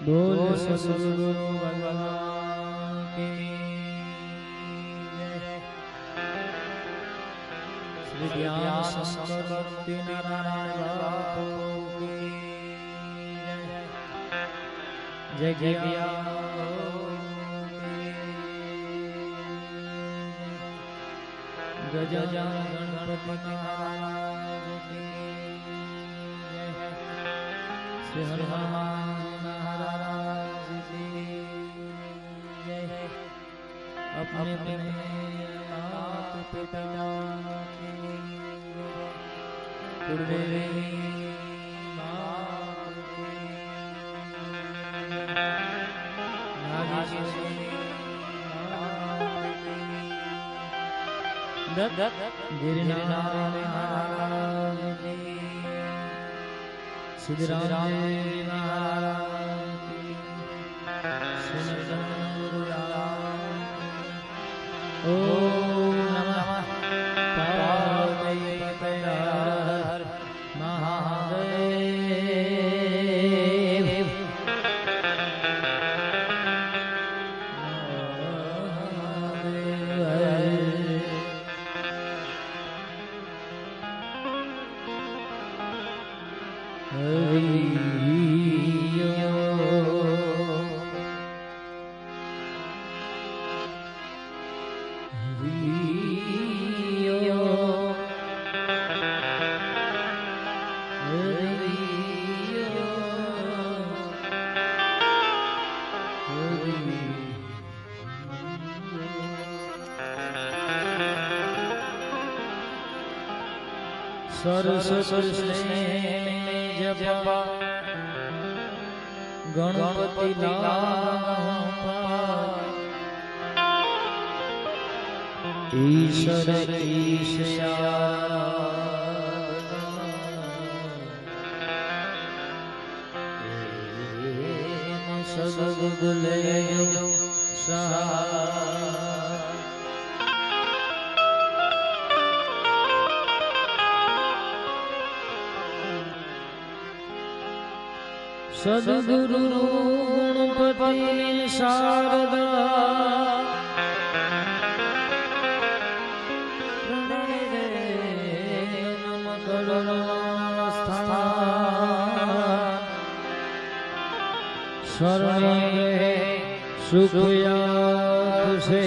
बोल सद्गुरु भगवान की जय। श्री ज्ञान शंकर मुक्ति नारायण बापू की जय। जय जय गजानन गणपति महाराज की जय। श्री हनुमान महाराज की जय। अपने अपने माता पिता की कुलदेवी माँ की नागेश्वरी गिरिनाथ महाराज की सिद्धराम जी महाराज की ओम नमः पार्वती हर महादेव। सरस्वती जपा गणपति ईश्वर ईशा सद्गुले सद्गुरु गणपति शारदा शरणे सुखया से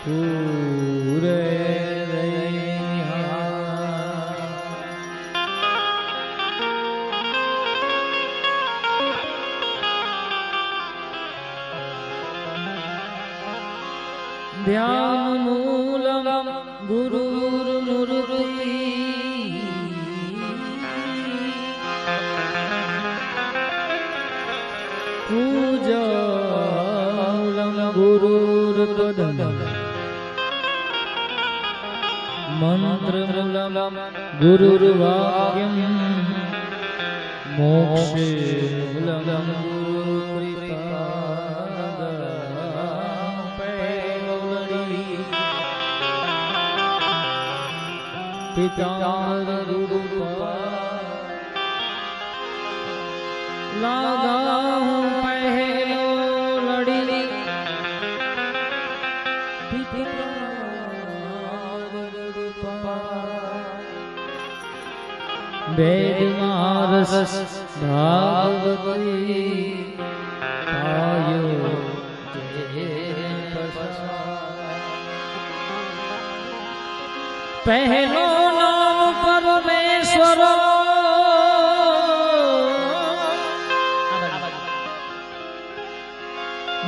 पूरे ध्यान मूलम गुरुर्मूर्ति पूजा गुरुर्पदम मंत्र मूलम गुरुर्वाक्यम मोक्षे मूलम गुरुकृपा पितामह रूपा लागा पहलो लड़ी वेद मारस भागवती आयो पहलो नाम परमेश्वर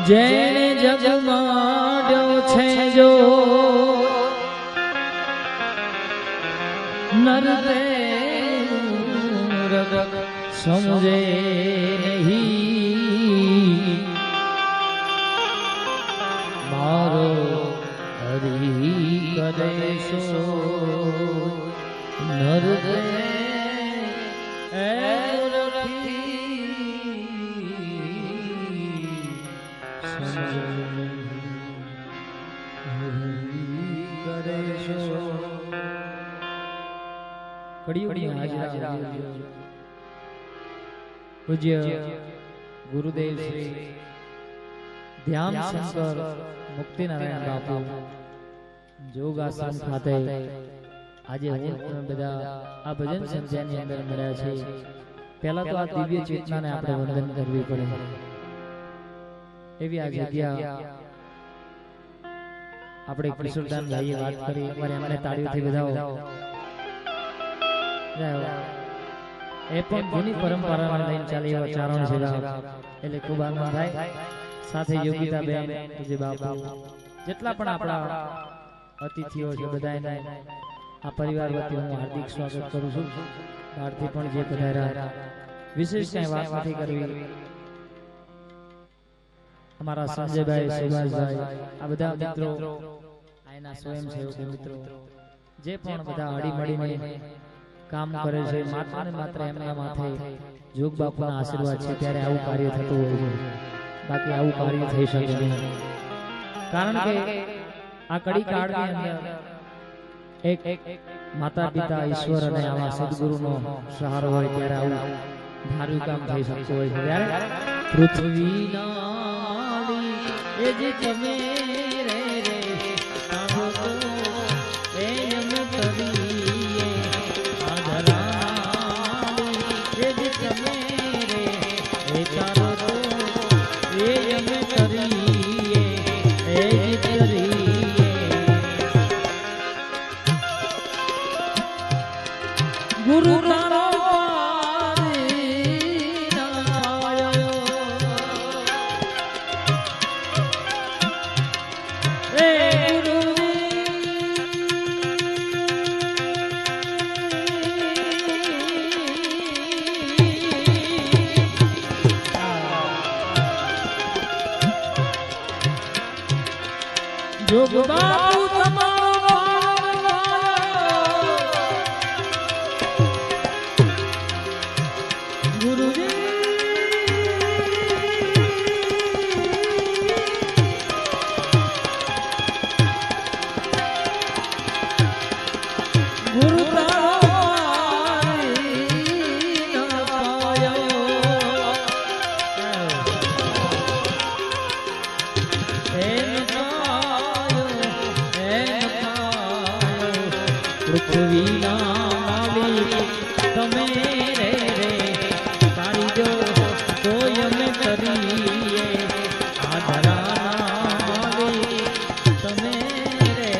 जेने जग माड्यो छे जो नर देव समझे नहीं मारो हरि कदेशो नर देव પૂજ્ય ગુરુદેવ શ્રી ધ્યાન શંકર મુક્તિનારાયણ બાપુ જોગાસન ખાતે આજે હું બધા આ ભજન સંધ્યાની અંદર મળ્યા છે. પહેલા તો આ દિવ્ય ચેતનાને આપણે વંદન કરવી પડે એવી આ જગ્યા આપણે કિશોરદાન ભાઈએ વાત કરી. એકવાર એમને તાળીઓથી વધાવો. એ પણ જૂની પરંપરાને લઈને ચાલે એવા ચારણ છે એટલે ખૂબ આનંદ થાય. સાથે યોગિતા બેન જે બાપુ જેટલા પણ આપણા અતિથિઓ છે બધાને આ પરિવાર વતી હું હાર્દિક સ્વાગત કરું છું. બહારથી પણ જે પધાર્યા વિશેષ કઈ વાત નથી કરવી. અમારા સંજયભાઈ, સુભાષભાઈ, આ બધા મિત્રો આના સ્વયંસેવક મિત્રો જે પણ બધા હળી મળીને કામ કરે છે, માત્ર ને માત્ર એમના માથે જોગ બાપુના આશીર્વાદ છે ત્યારે આવું કાર્ય થતું હોય છે. બાકી આવું કાર્ય થઈ શકે નહીં. કારણ કે આ કડી કાળની અંદર એક માતા પિતા ઈશ્વર અને આવા સદગુરુનો સહારો હોય ત્યારે આવું ધાર્યું કામ થઈ શકતું હોય છે. ત્યારે પૃથ્વીના એ જે તમે રે રે તારો તો એ એમ તરીએ આધરાલી એ જે તમે રે એ તારો તો એ એમ તરીએ એ જે તરીએ ગુરુ તારો જોગ બાપુ તમારો ગુરુજી ગુરુ પૃથ્વીના માલિક તમે રે રે તારી જો કોઈ અમે તરીએ આધરાના માલિક તમે રે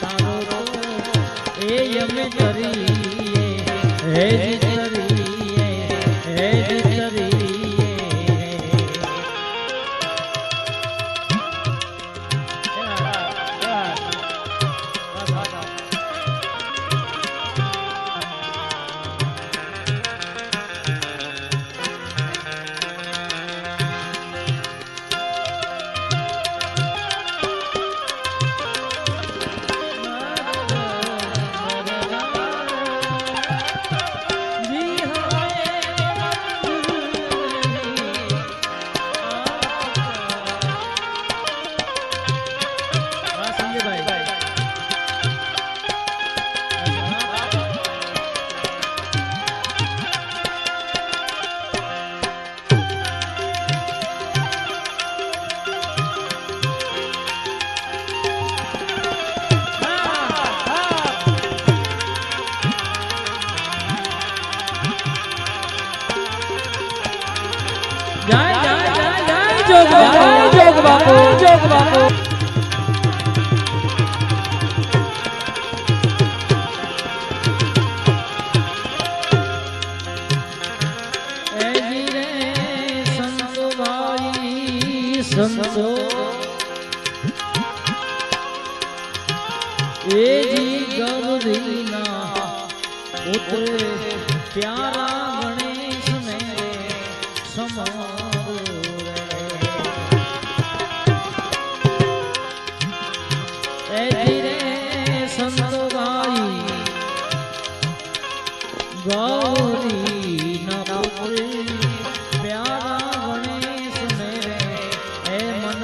તારો તો એ અમે તરીએ હે જ તરીએ હે જ તરીએ. જોગ બાપુ જોગ બાપુ એ જી રે સંતો ભાઈ સંતો એ જી ગૌરીના પુત્ર પ્યારા ગણેશ ને સમા गौरी न पुत्र प्यारा गणेश ने ए मन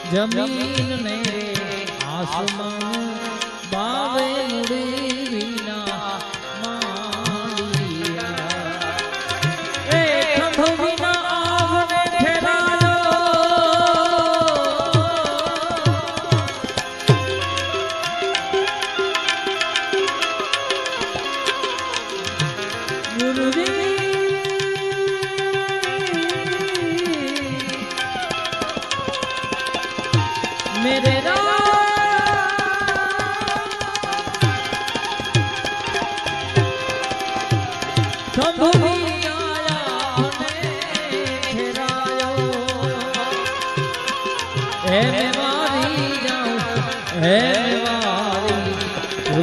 જમીન ને આસમાન બાવે મુડી વિના માલિયા એ થંભ વિના આવને ઠેરાયો ગુરુજી मेरे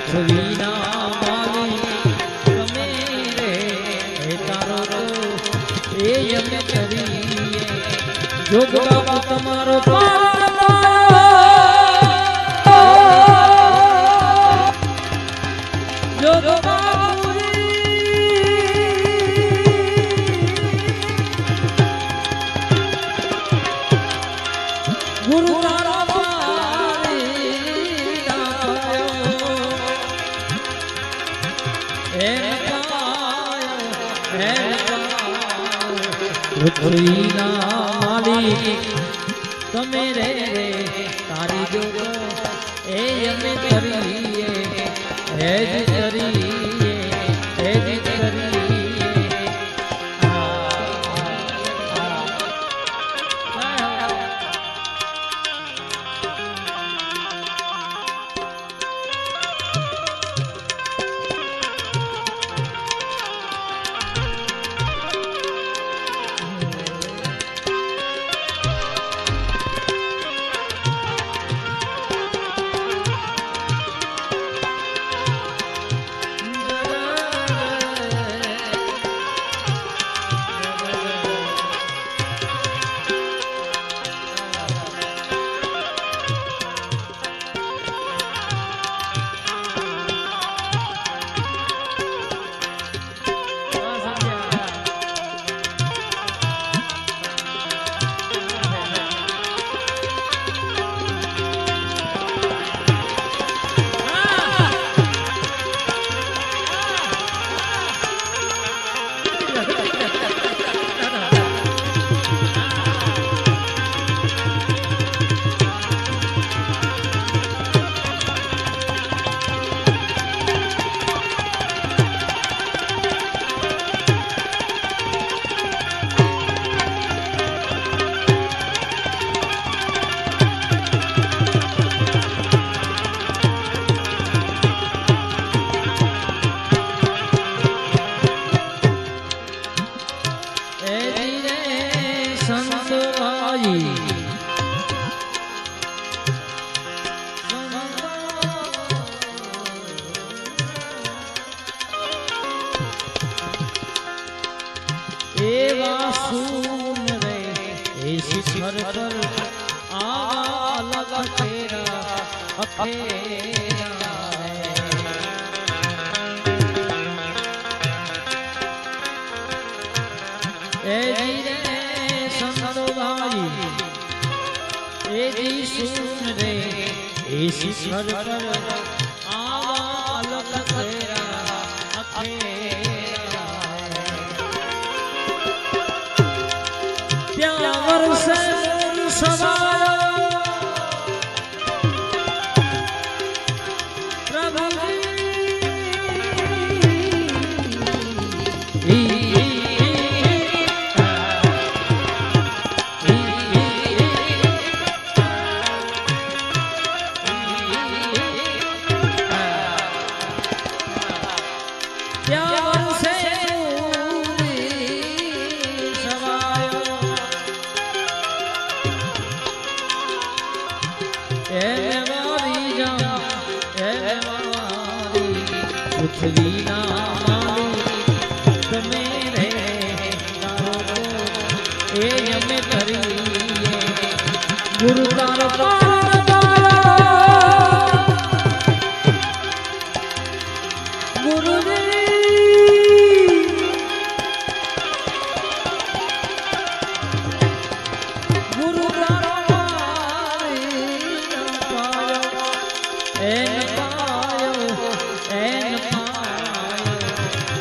પૃથ્વીના માલિક તમે રે તારો એ અમે કરીએ જોગ બાબા તમારો ગુરુ પૃથ્વીના માલિક તમે રે તારી જોગ એ અમે કરીએ હે જ કરીએ હે જ કરીએ એવા સૂન રે એ શિખર પર આવા અલગ તેરા અખેરા એ જી રે સંતો ભાઈ એ જી સૂન રે એ શિખર પર આવા અલગ તેરા અખેરા ત્યાં વરસે મૂન સવાયો પૃથ્વી ના તમે રે એ અમે કરીએ ગુરુ તારો ગુરુ ગુરુ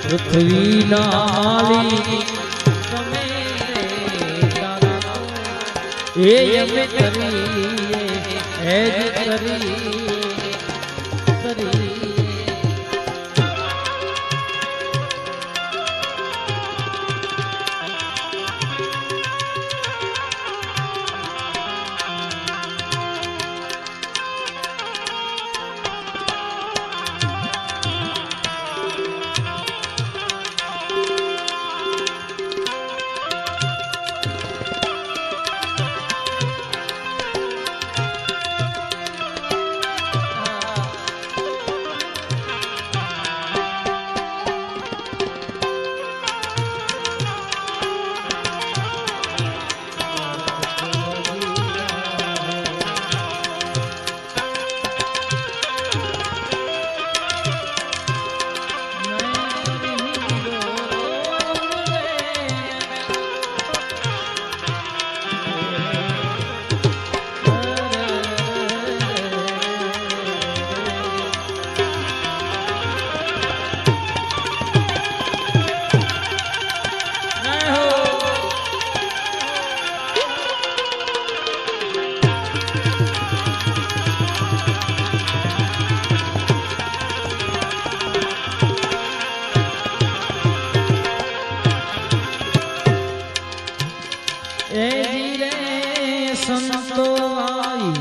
પૃથ્વી નાલી તમે એ અમે કરીએ એ જ કરી સંતો આવી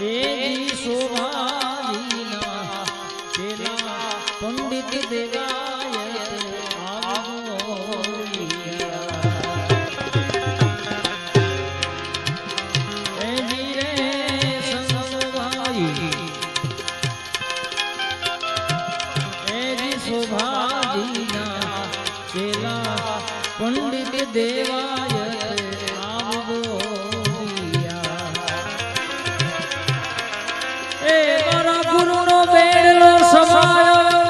એ શોભાવીના પેલા પંડિત દેવાય શોભાવીના પેલા પંડિત દેવાય એ મારા ગુરુનો બેડલો સમાયો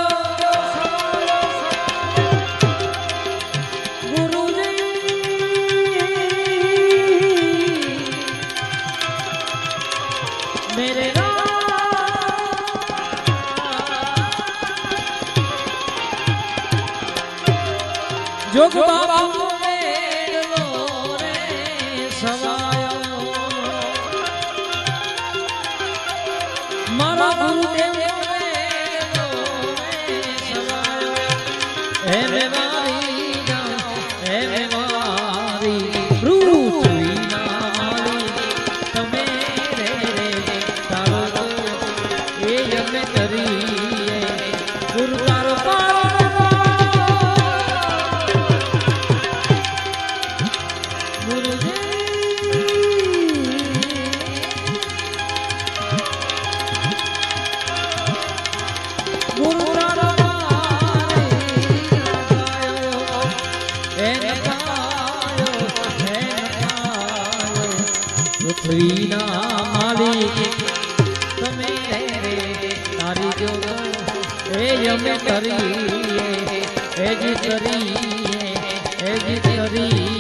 પૃથ્વીના માલિક તમે રે તારી જો એ અમે કરીએ એ જ કરીએ એ જ કરીએ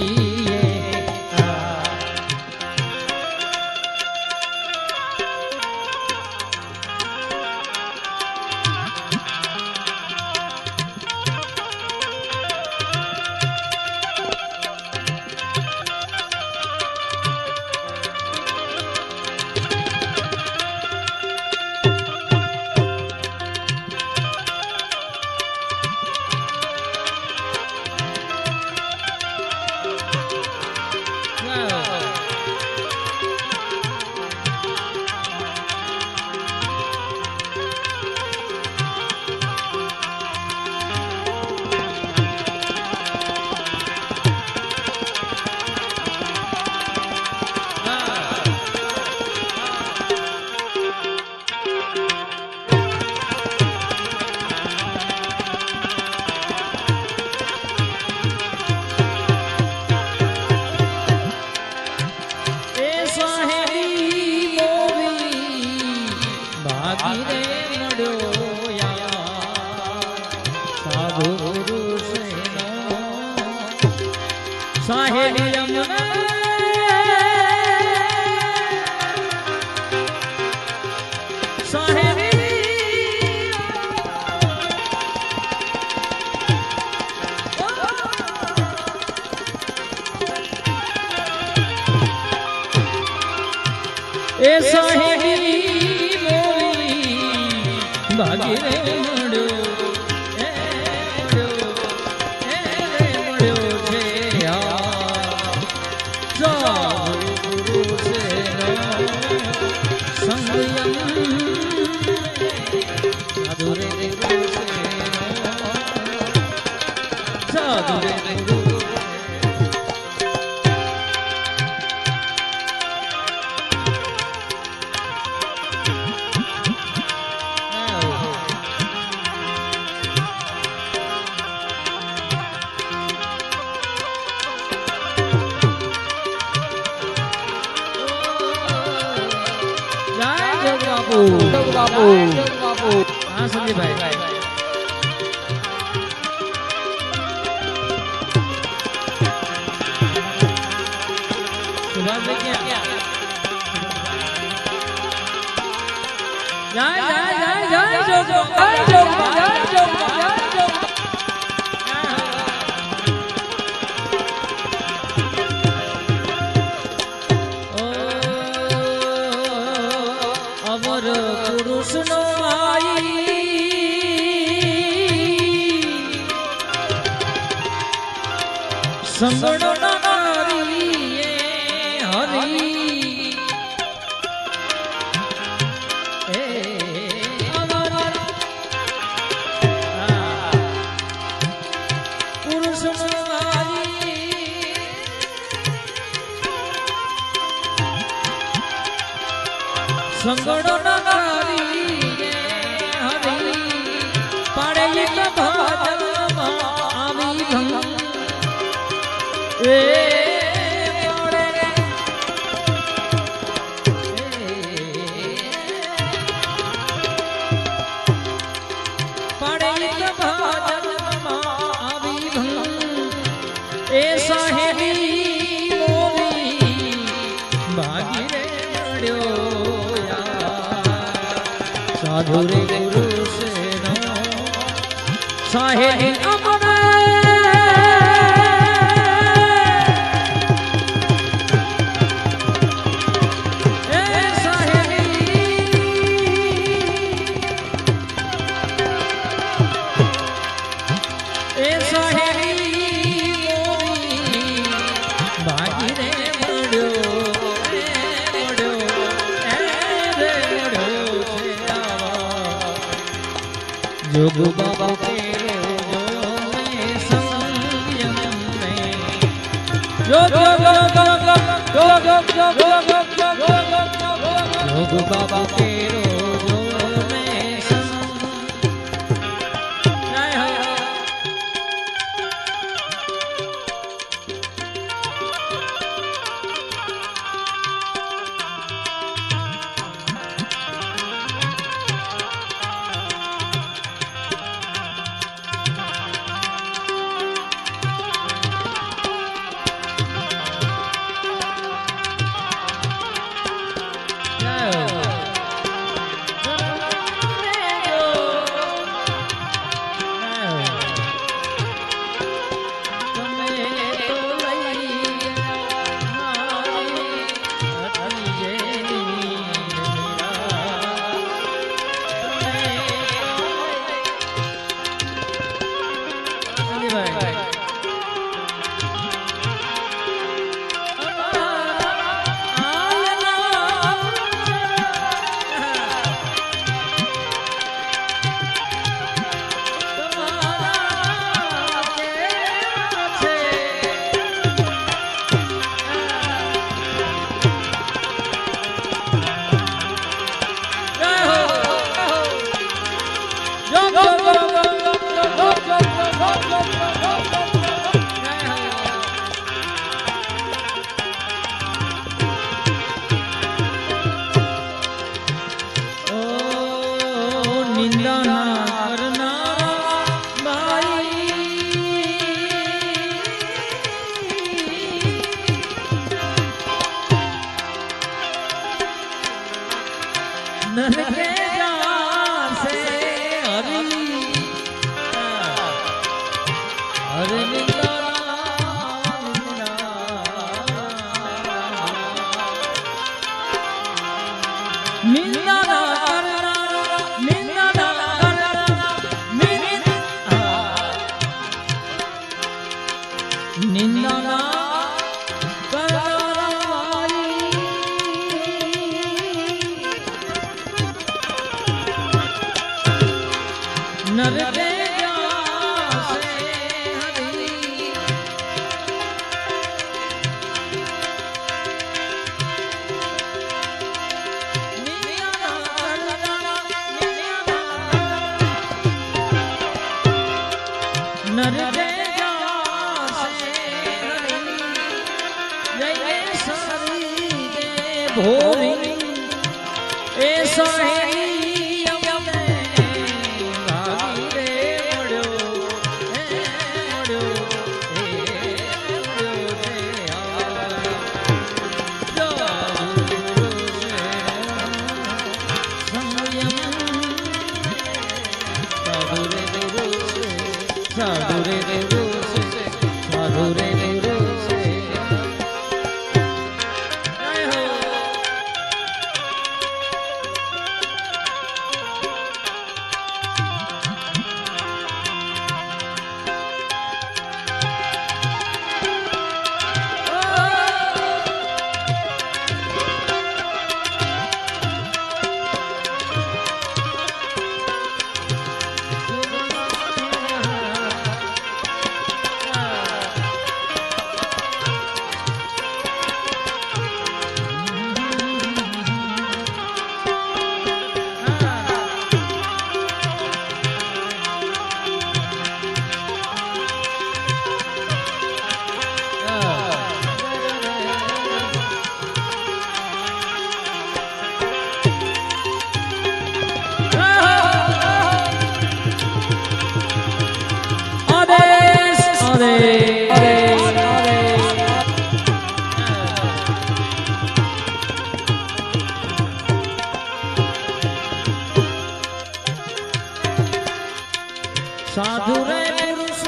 સાહેલી યમુના સાહેલી એ સાહેલી મોરી ભાગી રે મળ્યો બાપુ હા સંજયભાઈ અમર પુરુષ નો સંગણો નારી હરી પુરુષ સંગણો નારી હરી પાડે ભાજનમાં આવી ભંગ એ પાડે ભાજનમાં આવી ભંગ એ સાહેલી મોરી ભાગી રે મળ્યો સાધુ રે ગુરુ સેનો સાહેલી અમર जोग बाबा तेरे जो मैं संयम में बाबा तेरो जो मैं साधु रे पुरुष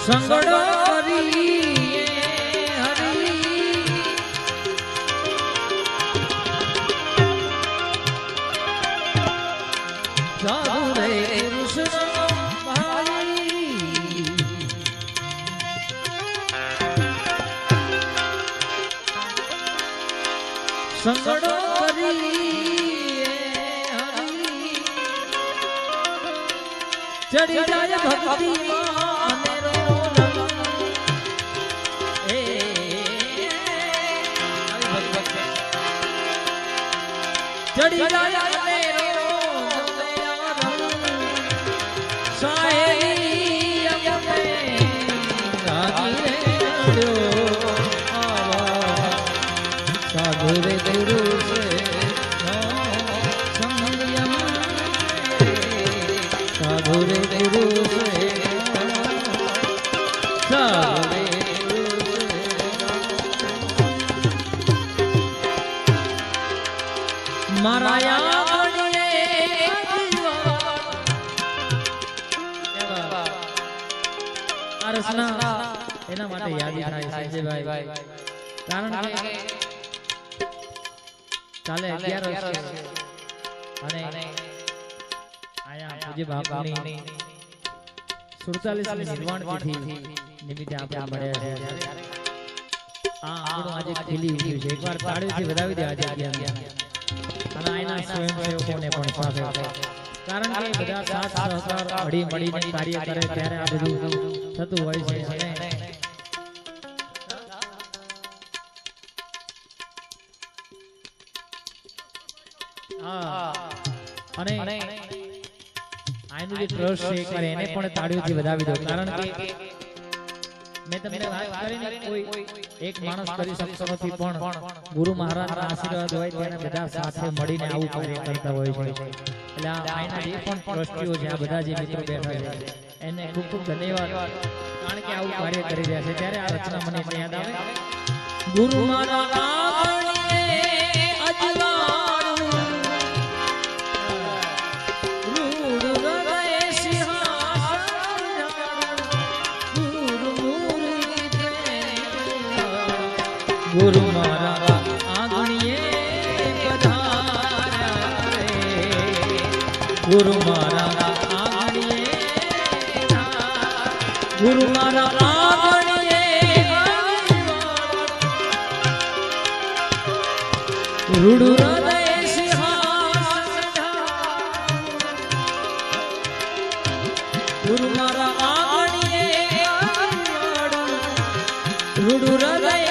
संगड़ो करिए हरि साधु रे पुरुष संगड़ो करिए हरि ચડી જાય ભક્તિ ચડી જાય સાધુ રે ગુરુ સે સંયમ સાધુ રે ગુરુ સે સાધુ રે મારા એના માટે યાદ થાય સંજયભાઈ કારણ કે કાલે 11 અને આયા પૂજ્ય બાપુની 47મી નિર્વાણ તિથિ નિમિત્તે આપણે મળ્યા છે આ આપણું આજે ખીલી ઉઠ્યું છે એકવાર તાળીઓથી વધાવી દે આજે અને આના સ્વયંસેવકોને પણ સાથે કારણ કે બધા સાથ સહકાર હળી મળીને કાર્ય કરે ત્યારે આ બધું થતું હોય છે અને આનું જે ટ્રસ્ટ છે એકવાર એને પણ તાળીઓથી વધાવી દો કારણ કે મેં તમને વાત કરીને કોઈ એક માણસ કરી શકતો નથી પણ ગુરુ મહારાજના આશીર્વાદ હોય ત્યારે બધા સાથે મળીને આવું કાર્ય કરતા હોય છે એટલે આના જે પણ ટ્રસ્ટીઓ છે આ બધા જે મિત્રો બેઠા છે એને ખૂબ ખૂબ ધન્યવાદ કારણ કે આવું કાર્ય કરી રહ્યા છે ત્યારે આ રચના મને યાદ આવે ગુરુ મારા ગુરુ મારા આંગણીએ પધાર્યા રે ગુરુ મારા આંગણીએ ગુરુ મારા આંગણીએ રૂડુ હૃદય સિંહાસન ગુરુ મારા આંગણીએ રૂડુ હૃદય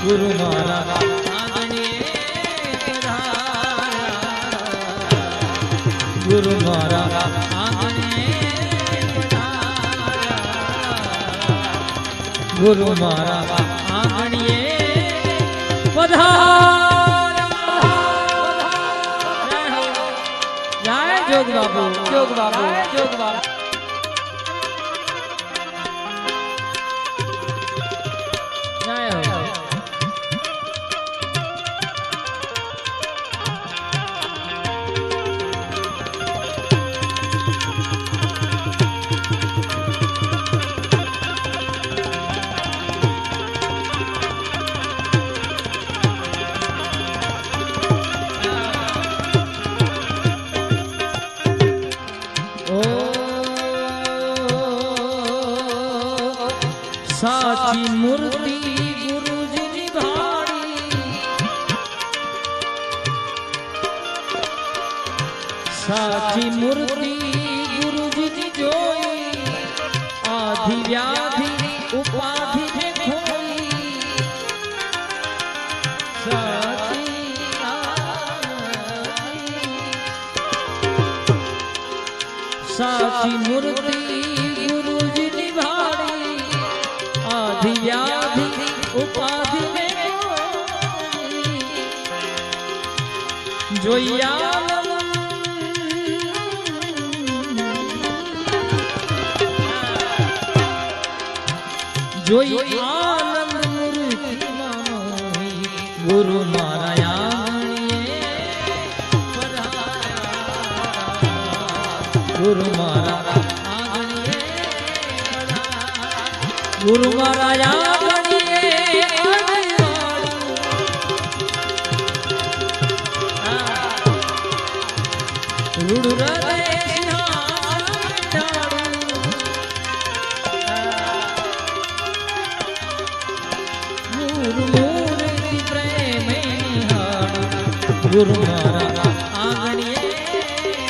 ગુરુ મારા આંગણીએ પધાર્યા ગુરુ મારા આંગણીએ પધાર્યા ગુરુ મારા આંગણીએ પધાર્યા જય જોગ બાબુ જોગ બાબુ જોગ બાબુ સાચી મૂર્તિ ગુરુજીની ભાળી સાચી મૂર્તિ ગુરુજીની જોઈ આધિ વ્યાધિ ઉપાધિ ને ખોઈ સાચી મૂર્તિ ગુરુજીની ભાળી આધિ વ્યાધિ ઉપાધિ ને જોયા જોઈ આનંદ મૂર્તિ માનોઈ ગુરુ મારા આંગણીએ પધાર્યા ગુરુ મારા આંગણીએ ગુરુ મારા આંગણીએ રૂડ હૃદય મૂર્તિ પ્રેમ ગુરુ મારા આંગણીએ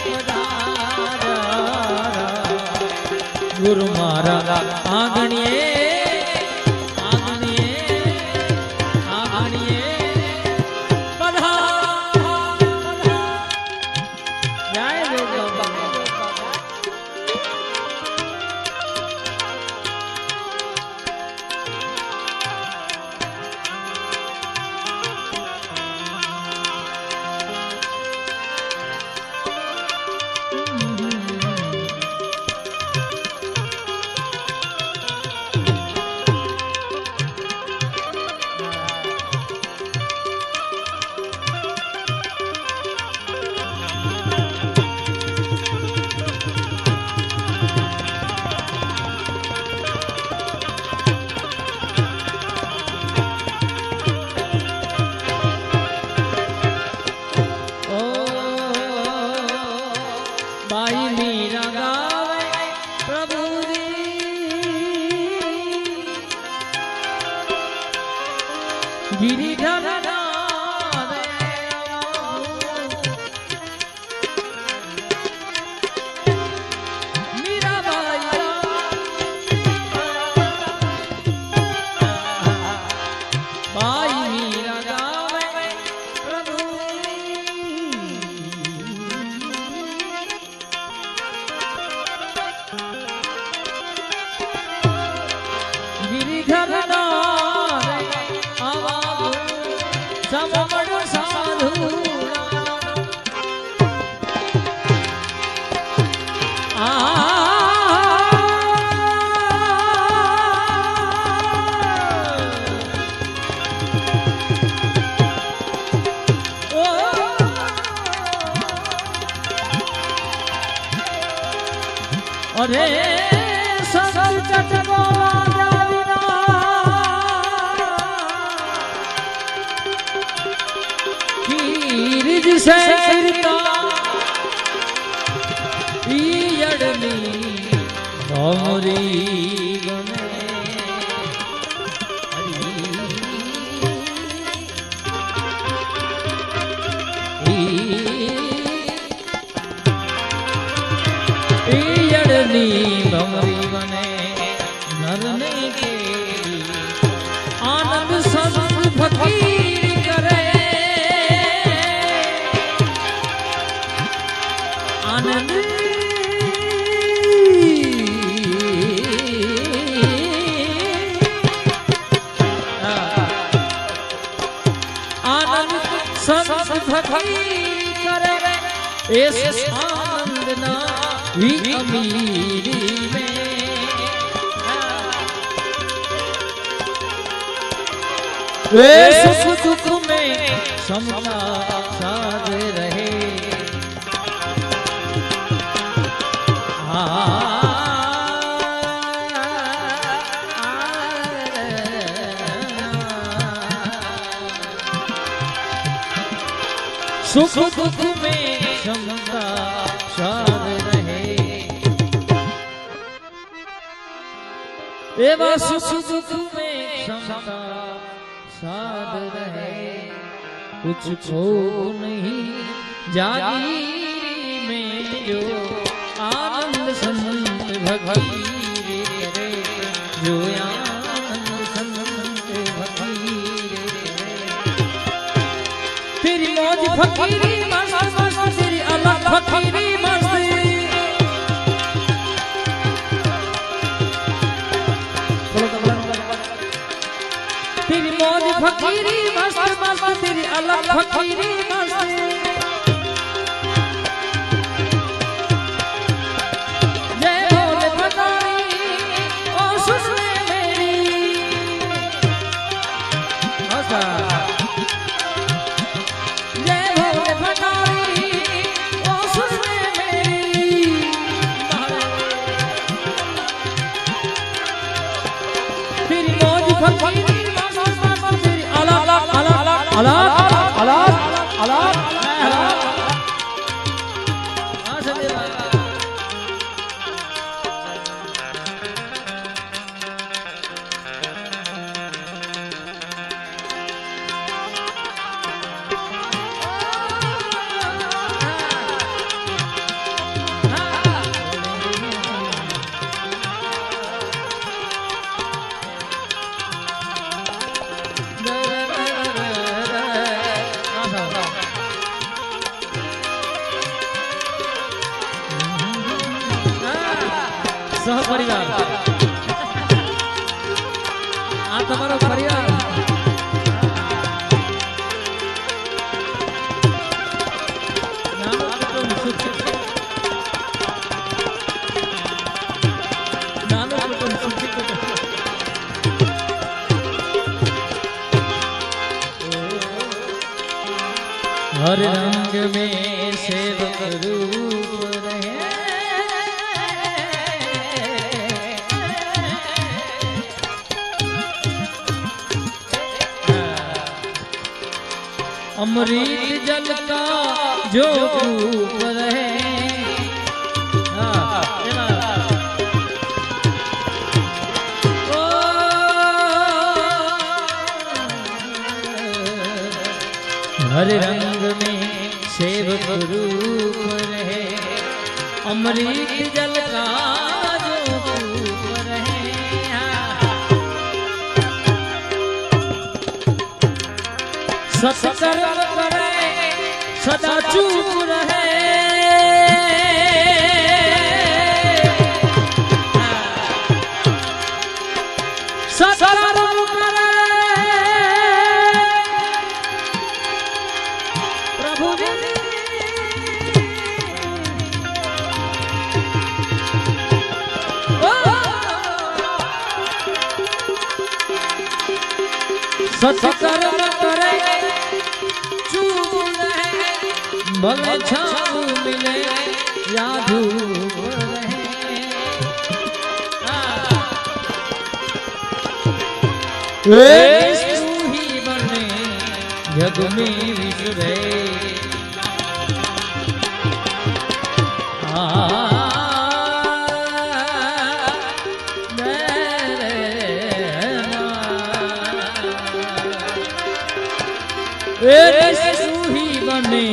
પધારા ગુરુ મારા આંગણીએ અરે સંકટ ગીરજ શેરતા ઈયડની અમરી ગમે ભમરી બને નરને કેરી આનંદ સંત ફકીર કરે આનંદ આનંદ સંત ફકીર કરે એસ આનંદ ના अमीरी में वे सुख दुख में समता साथ रहे सुख दुख में समता साथ रहे एवा सुख दुख में समता साथ रहे कुछ खो नहीं जागी में जो आनंद संत भगीरे करे जो आनंद संत भगीरे करे तेरी मौज फकीरी मस्त मस्त तेरी अलग फकीरी मस्त तेरी मौज फकीरी मस्त मस्त तेरी अलग फकीरी मस्त जय भोले भंडारी ओ सुन ले मेरी जय भोले भंडारी ओ सुन ले मेरी तेरी मौज फकीरी સહપરિવાર આ તમારો પરિવાર हर रंग में सेवक रूप रहे अमृत जल का जो रूप रहे हर रंग में सेवक रूप रहे अमृत जल का जो रूप रहे सत्कर्म करे सदा चुप रहे सत्कर्म करे प्रभु सत्कर्म करे चूप रहे भले छाऊ मिले या धूप रहे तू ही बने जग में विसरे तू ही बने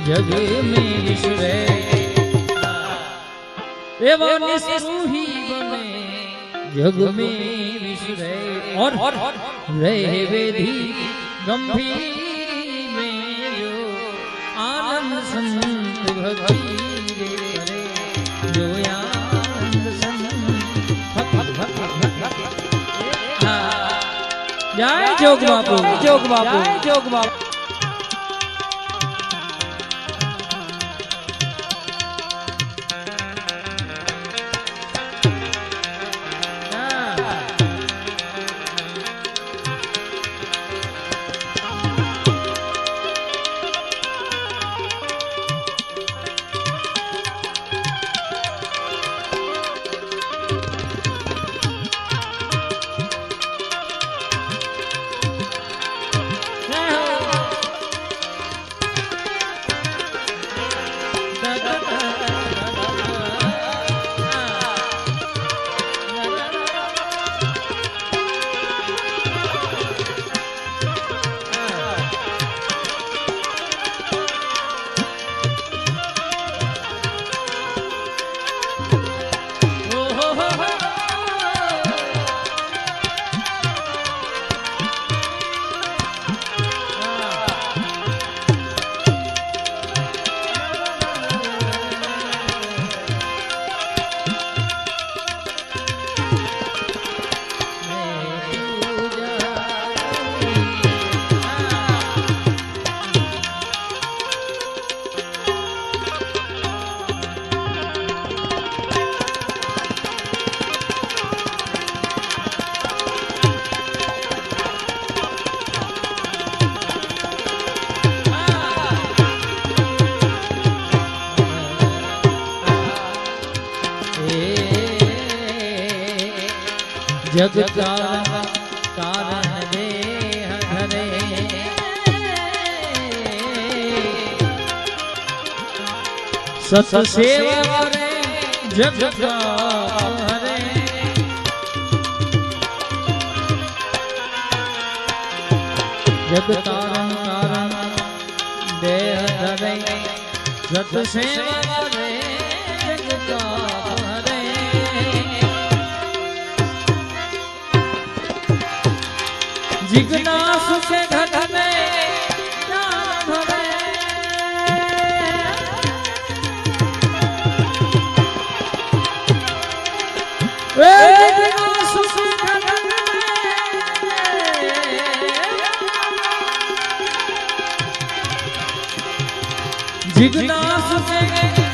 जग में विसरे एवं तू ही बने जग में विसरे और रहे वेदी गंभीर में जो आनंद संत भक्ति करे जो आनंद संत जय जोग बापू जोग बापू जोग बापू जग कारण देह धरे सत सेवा करे जग हरे जग कारण देह धरे सत सेवा करे जग हरे जिज्ञासु के घट में ज्ञान भरे जिज्ञासु से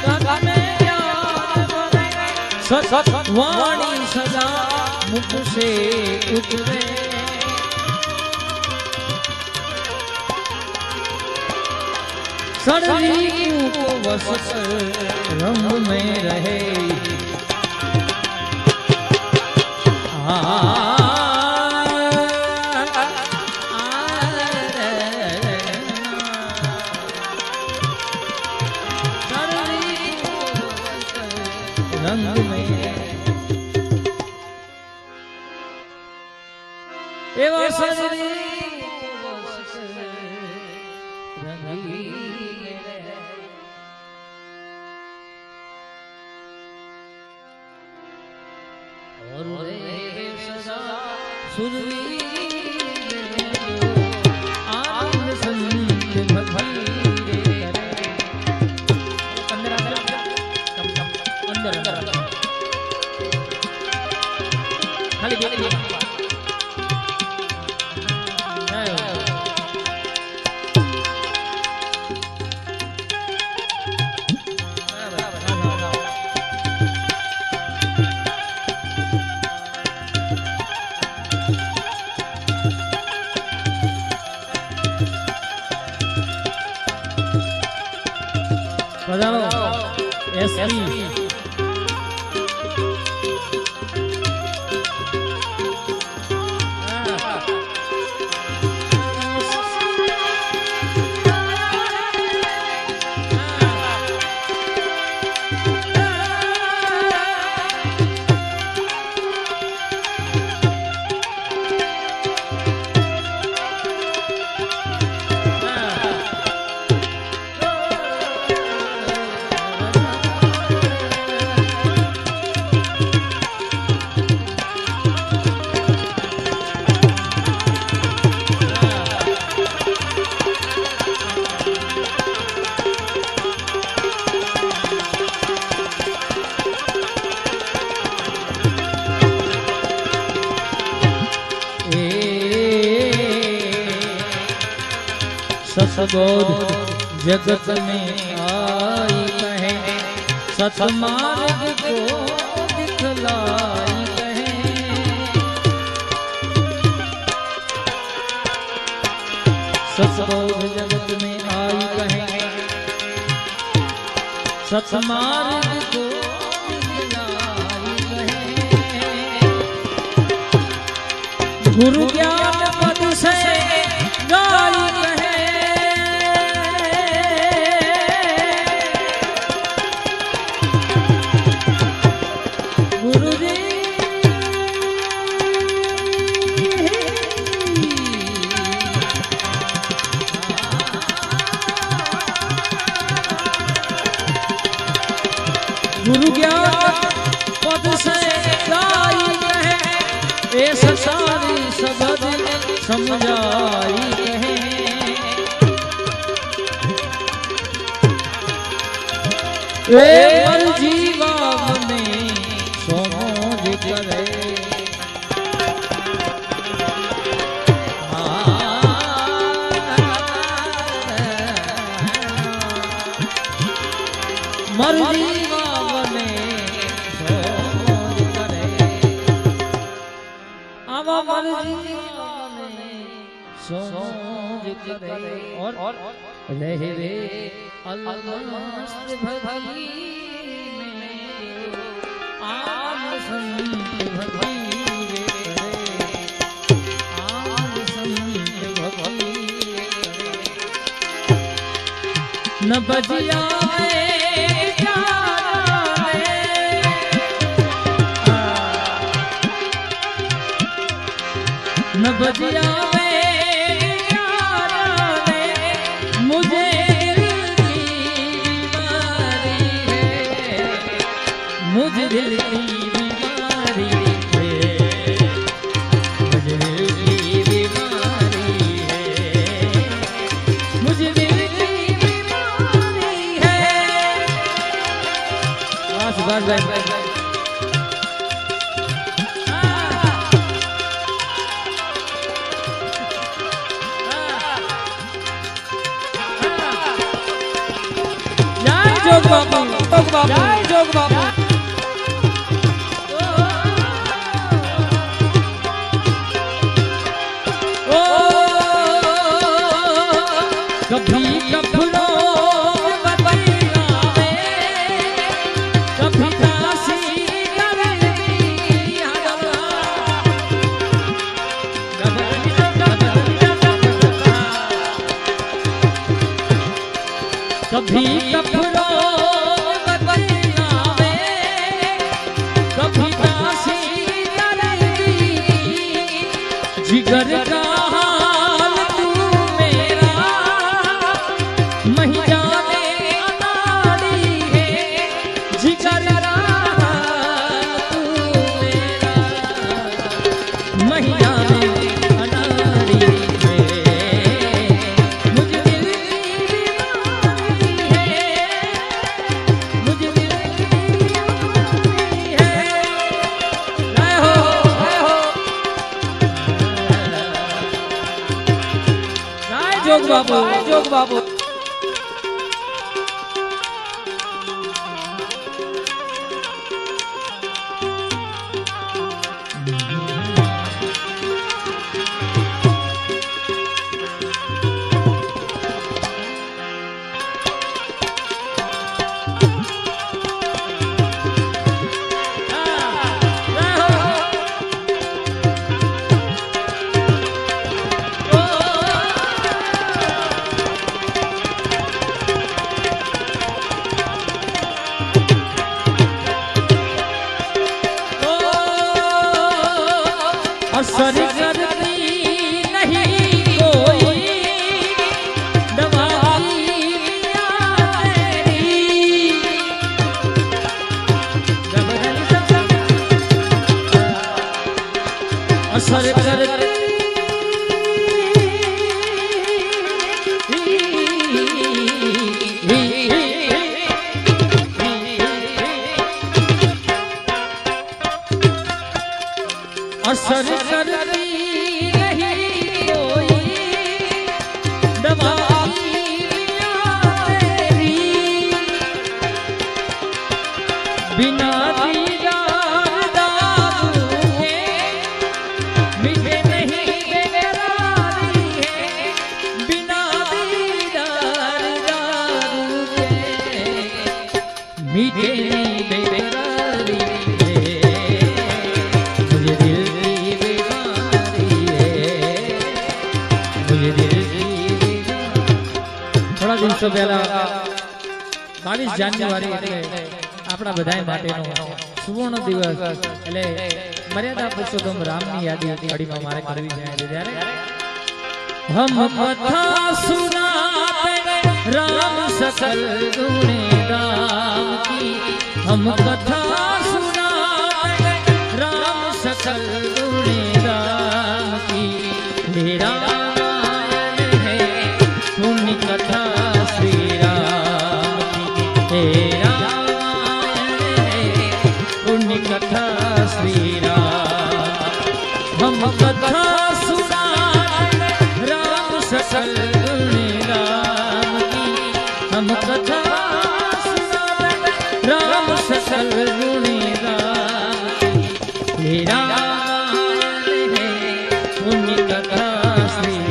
तन में याद करे सत वाणी सदा मुख से उतरे सड़वी को वश कर रंग में रहे रंग में एवं सजरी और सदा सुरवी आनंद संत भक्ति अंदर खाली बोले एसपी सतबोध जगत में आई कहे सतमार्ग को दिखलाई कहे सतबोध जगत में आई कहे सतमार्ग को दिखलाई कहे गुरु ज्ञान पद से गाई कहे गुरु ज्ञान पद से गाई कहे ऐसा सारी सबद समझाई कहे मर जीवा में सोमोज करे मर जीवा और रहवे अलमस्त भक्ति में आम संत भक्ति करे आम संत भक्ति करे न बजिया न बजिया मुझे दिल की बीमारी है मुझे दिल की बीमारी है मुझे दिल की बीमारी है बस बस बस बापू जय जोग बापू कभी कफरो बदलावे कभी दासी कभी कफरो बदलावे कभी दासी जिगर का हाल तू मेरा नहीं जाने अनाड़ी है जिगर का हाल तू मेरा नहीं जाने अनाड़ी है मुझे दिल की बीमारी है मुझे दिल की बीमारी है जय हो जोग बाबू जोग बाबू असर करती नहीं कोई दवाई असर करती असर करती नहीं कोई दवाई तेरी बिना दीदार दारू के मिटे नहीं बेकरारी है बिना दीदार दारू के मिटे नहीं बेकरारी थोड़ा दिन तो पहला 22 જાન્યુઆરી એટલે આપણા બધાય માટેનો સુવર્ણ દિવસ એટલે મર્યાદા પુરુષોત્તમ રામની યાદી ઘડીમાં મારે કરવી છે ત્યારે હમ કથા સુનાતે રામ સકલ ગુણે રામ કી હમ કથા સુનાતે રામ સકલ ગુણે રામ કી મેરા कथा श्री राम की तेरा पुण्य कथा श्री राम हम कथा सुना राम सकल गुण राम की हम कथा सुना राम सकल गुण राम की तेरा पुण्य कथा श्री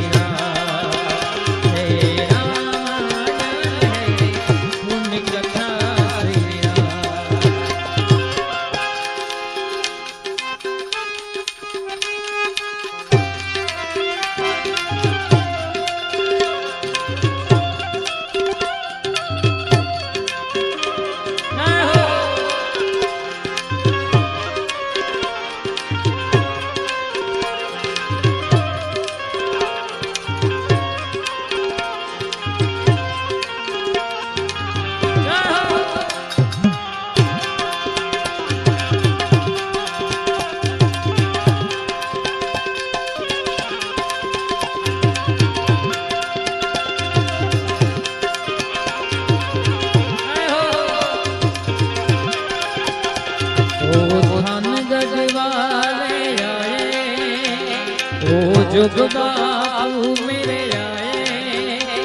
जुग बाबू मेरे आए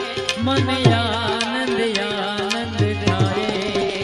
मन आनंद आनंद धारे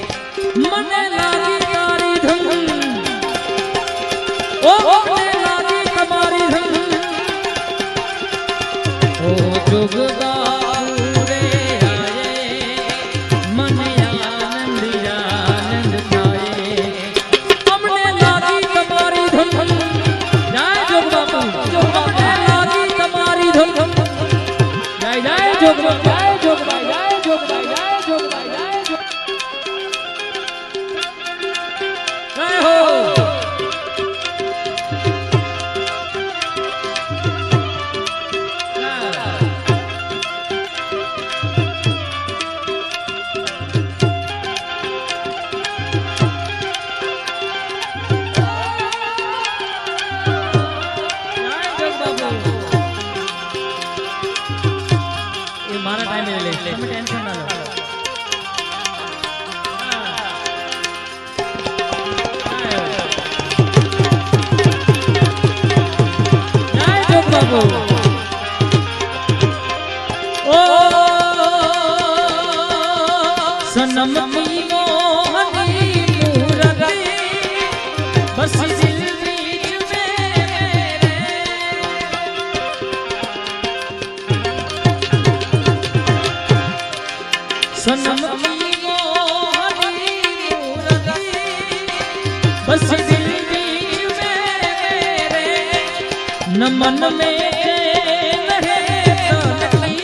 તમે ટેન્શન ના લો. જય જોગ બાપુ. ઓ સનમ કી મોહની મૂરત બસ દિલ બીચ મેરે. सनम की मोहनी मूरत बस दिल बीच मेरे न मन में चैन है तन की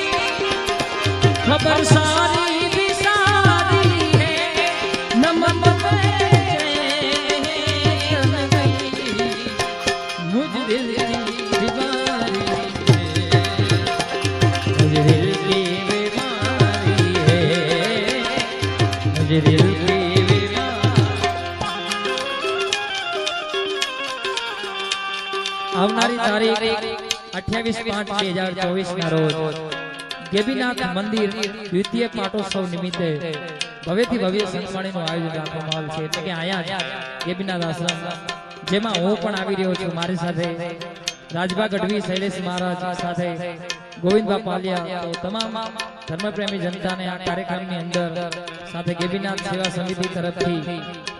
खबर सारी भी सारी है न मन में चैन गई मुझ दिल की बीमारी है मुझ दिल की दिल की આવનારી તારીખ 28/5/2024 ના રોજ ગેબીનાથ મંદિર દ્વિતીય પાટોત્સવ નિમિત્તે ભવ્યથી ભવ્ય સંતવાણીનું આયોજન રાખવામાં આવેલ છે. એટલે કે અહીંયા ગેબીનાથ આશ્રમ જેમાં હું પણ આવી રહ્યો છું. મારી સાથે રાજભા ગઢવી, શૈલેષ મહારાજ સાથે ગોવિંદબા પાલિયા, તો તમામ ધર્મપ્રેમી જનતાને આ કાર્યક્રમની અંદર સાથે ગેબીનાથ સેવા સમિતિ તરફથી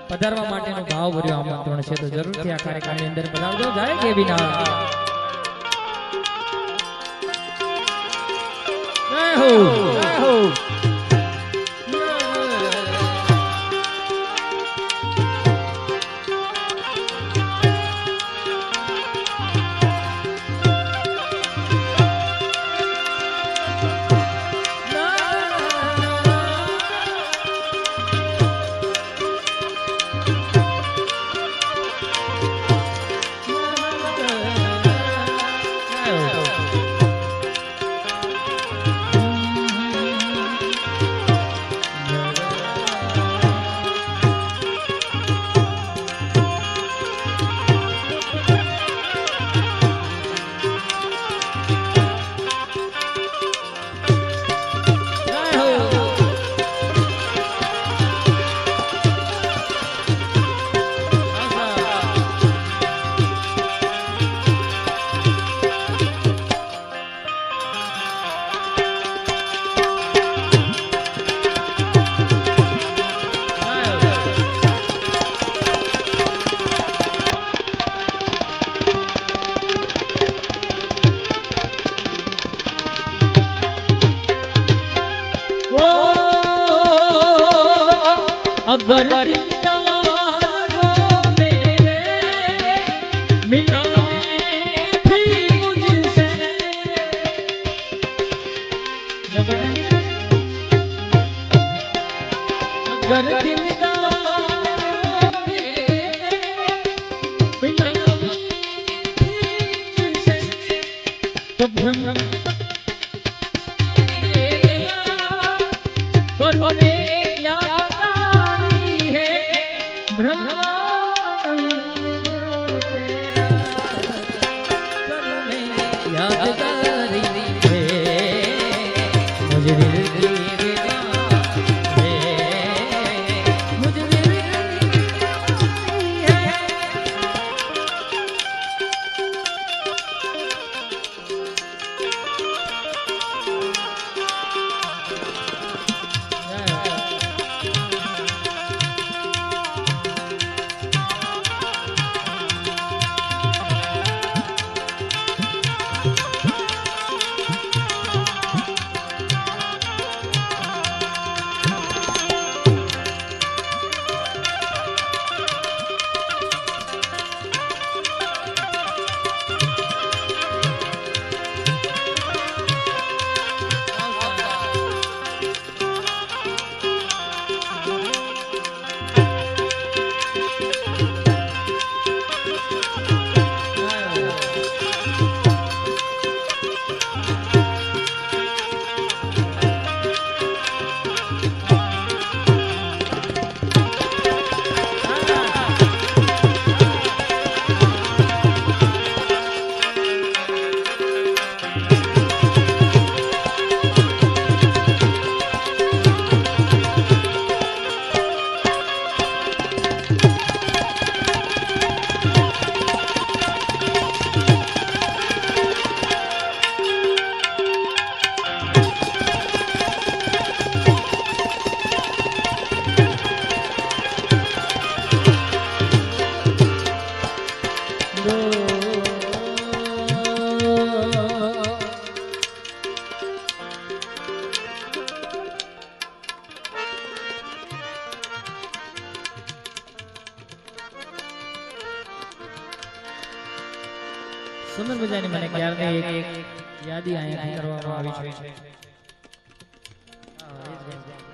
પધારવા માટેનું ભાવભર્યું આમંત્રણ છે. તો જરૂરથી આ કાર્યક્રમની અંદર પધારજો. જય ગેબીનાથ. જય હો, જય હો. अगर मिला भी मुझसे अगर तो भ्रम સુંદર મજાની મને ક્યારની એક યાદી અહીંયા કરવામાં આવી છે. હા, એ જ વાત.